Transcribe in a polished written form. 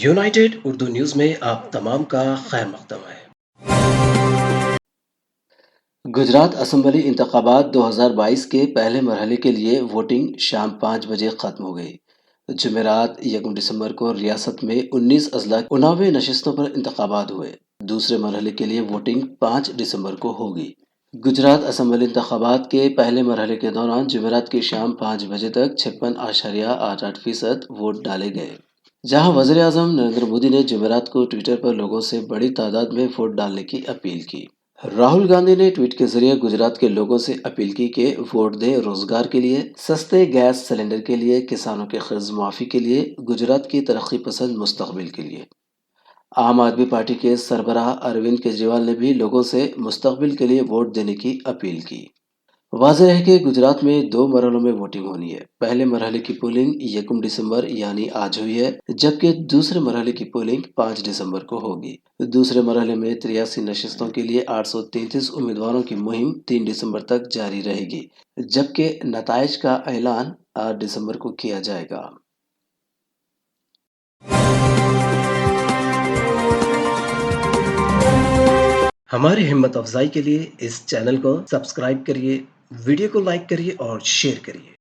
United Urdu news میں آپ تمام کا خیر مقدم ہے۔ گجرات اسمبلی انتخابات 2022 کے پہلے مرحلے کے لیے ووٹنگ شام 5 بجے ختم ہو گئی۔ جمعرات 1 دسمبر کو ریاست میں 19 اضلاع 89 نشستوں پر انتخابات ہوئے۔ دوسرے مرحلے کے لیے ووٹنگ 5 دسمبر کو ہوگی۔ گجرات اسمبلی انتخابات کے پہلے مرحلے کے دوران جمعرات کی شام 5 بجے تک 56.88% ووٹ ڈالے گئے، جہاں وزیر اعظم نریندر مودی نے جمعرات کو ٹویٹر پر لوگوں سے بڑی تعداد میں ووٹ ڈالنے کی اپیل کی۔ راہل گاندھی نے ٹویٹ کے ذریعے گجرات کے لوگوں سے اپیل کی کہ ووٹ دیں روزگار کے لیے، سستے گیس سلنڈر کے لیے، کسانوں کے قرض معافی کے لیے، گجرات کی ترقی پسند مستقبل کے لیے۔ عام آدمی پارٹی کے سربراہ اروند کیجریوال نے بھی لوگوں سے مستقبل کے لیے ووٹ دینے کی اپیل کی۔ واضح ہے کہ گجرات میں 2 مرحلوں میں ووٹنگ ہونی ہے۔ پہلے مرحلے کی پولنگ 1 دسمبر یعنی آج ہوئی ہے، جبکہ دوسرے مرحلے کی پولنگ 5 دسمبر کو ہوگی۔ دوسرے مرحلے میں 83 نشستوں کے لیے 833 امیدواروں کی مہم 3 دسمبر تک جاری رہے گی، جبکہ نتائج کا اعلان 8 دسمبر کو کیا جائے گا۔ ہماری ہمت افزائی کے لیے اس چینل کو سبسکرائب کریے، ویڈیو کو لائک کریے اور شیئر کریے۔